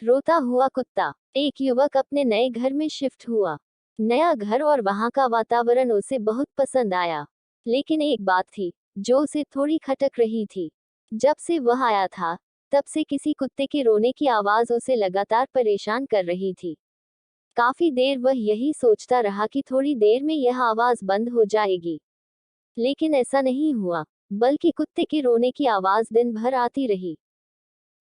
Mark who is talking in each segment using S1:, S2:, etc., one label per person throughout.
S1: रोता हुआ कुत्ता। एक युवक अपने नए घर में शिफ्ट हुआ। नया घर और वहां का वातावरण उसे बहुत पसंद आया। लेकिन एक बात थी जो उसे थोड़ी खटक रही थी। जब से वह आया था, तब से किसी कुत्ते के रोने की आवाज उसे लगातार परेशान कर रही थी। काफी देर वह यही सोचता रहा कि थोड़ी देर में यह आवाज बंद हो जाएगी। लेकिन ऐसा नहीं हुआ, बल्कि कुत्ते के रोने की आवाज दिन भर आती रही।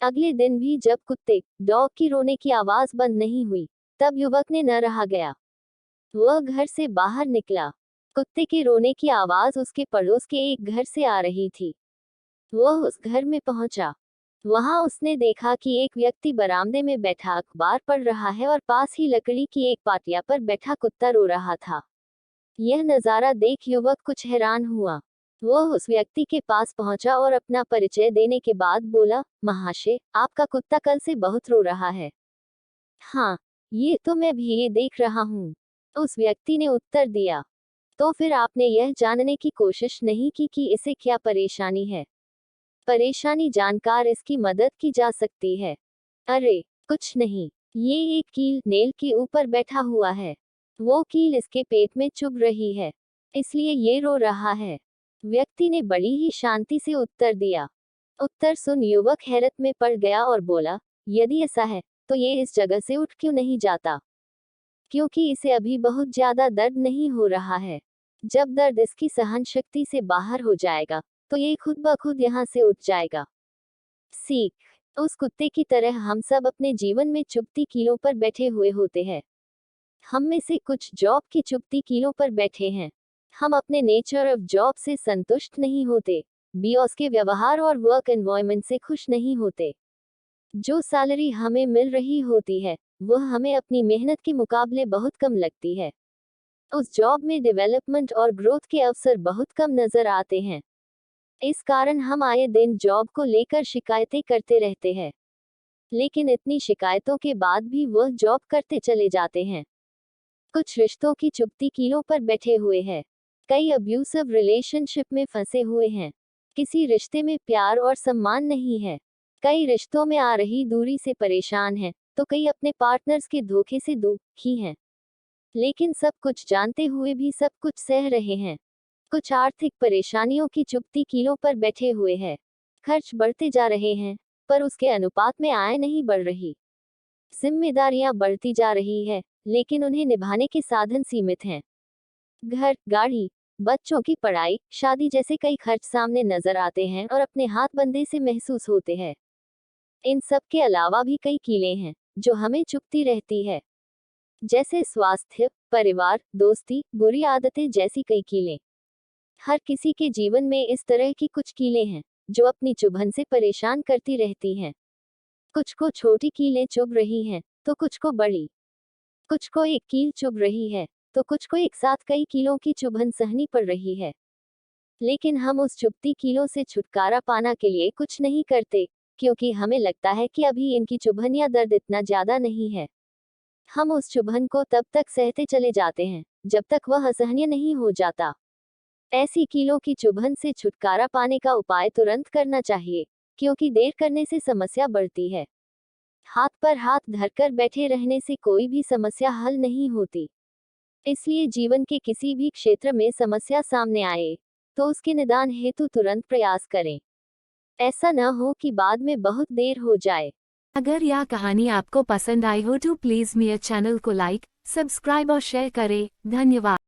S1: अगले दिन भी जब कुत्ते डॉग की रोने की आवाज बंद नहीं हुई, तब युवक ने न रहा गया। वह घर से बाहर निकला। कुत्ते के रोने की आवाज उसके पड़ोस के एक घर से आ रही थी। वह उस घर में पहुंचा। वहां उसने देखा कि एक व्यक्ति बरामदे में बैठा अखबार पढ़ रहा है और पास ही लकड़ी की एक पाटिया पर बैठा कुत्ता रो रहा था। यह नजारा देख युवक कुछ हैरान हुआ। वह उस व्यक्ति के पास पहुंचा और अपना परिचय देने के बाद बोला, महाशय, आपका कुत्ता कल से बहुत रो रहा है। हाँ, ये तो मैं भी ये देख रहा हूँ, उस व्यक्ति ने उत्तर दिया। तो फिर आपने यह जानने की कोशिश नहीं की कि इसे क्या परेशानी है? परेशानी जानकर इसकी मदद की जा सकती है। अरे, कुछ नहीं, ये एक कील नेल के ऊपर बैठा हुआ है। वो कील इसके पेट में चुभ रही है, इसलिए ये रो रहा है। व्यक्ति ने बड़ी ही शांति से उत्तर दिया। उत्तर सुन युवक हैरत में पड़ गया और बोला, यदि ऐसा है, तो ये इस जगह से उठ क्यों नहीं जाता? क्योंकि इसे अभी बहुत ज्यादा दर्द नहीं हो रहा है। जब दर्द इसकी सहन शक्ति से बाहर हो जाएगा, तो ये खुद ब खुद यहाँ से उठ जाएगा। सीख। उस कुत्ते की तरह हम सब अपने जीवन में चुभती कीलों पर बैठे हुए होते हैं। हम में से कुछ जॉब की चुभती कीलों पर बैठे हैं। हम अपने नेचर ऑफ जॉब से संतुष्ट नहीं होते, बॉस के व्यवहार और वर्क एनवायरनमेंट से खुश नहीं होते। जो सैलरी हमें मिल रही होती है, वह हमें अपनी मेहनत के मुकाबले बहुत कम लगती है। उस जॉब में डेवलपमेंट और ग्रोथ के अवसर बहुत कम नजर आते हैं। इस कारण हम आए दिन जॉब को लेकर शिकायतें करते रहते हैं। लेकिन इतनी शिकायतों के बाद भी वह जॉब करते चले जाते हैं। कुछ रिश्तों की चुभती कीलों पर बैठे हुए हैं। कई अब्यूसिव रिलेशनशिप में फंसे हुए हैं। किसी रिश्ते में प्यार और सम्मान नहीं है। कई रिश्तों में आ रही दूरी से परेशान हैं, तो कई अपने पार्टनर्स के धोखे से दुखी हैं। लेकिन सब कुछ जानते हुए भी सब कुछ सह रहे हैं। कुछ आर्थिक परेशानियों की चुभती कीलों पर बैठे हुए हैं। खर्च बढ़ते जा रहे हैं, पर उसके अनुपात में आय नहीं बढ़ रही। जिम्मेदारियां बढ़ती जा रही है, लेकिन उन्हें निभाने के साधन सीमित हैं। घर, गाड़ी, बच्चों की पढ़ाई, शादी जैसे कई खर्च सामने नजर आते हैं और अपने हाथ बंधे से महसूस होते हैं। इन सब के अलावा भी कई कीलें हैं जो हमें चुभती रहती है, जैसे स्वास्थ्य, परिवार, दोस्ती, बुरी आदतें जैसी कई कीलें। हर किसी के जीवन में इस तरह की कुछ कीलें हैं जो अपनी चुभन से परेशान करती रहती हैं। कुछ को छोटी कीलें चुभ रही हैं, तो कुछ को बड़ी। कुछ को एक कील चुभ रही है, तो कुछ को एक साथ कई कीलों की चुभन सहनी पड़ रही है। लेकिन हम उस चुभती कीलों से छुटकारा पाना के लिए कुछ नहीं करते, क्योंकि हमें लगता है कि अभी इनकी चुभन या दर्द इतना ज्यादा नहीं है। हम उस चुभन को तब तक सहते चले जाते हैं जब तक वह असहनीय नहीं हो जाता। ऐसी कीलों की चुभन से छुटकारा पाने का उपाय तुरंत करना चाहिए, क्योंकि देर करने से समस्या बढ़ती है। हाथ पर हाथ धरकर बैठे रहने से कोई भी समस्या हल नहीं होती। इसलिए जीवन के किसी भी क्षेत्र में समस्या सामने आए, तो उसके निदान हेतु तुरंत प्रयास करें। ऐसा न हो कि बाद में बहुत देर हो जाए।
S2: अगर यह कहानी आपको पसंद आई हो तो प्लीज़ मेरे चैनल को लाइक, सब्सक्राइब और शेयर करें। धन्यवाद।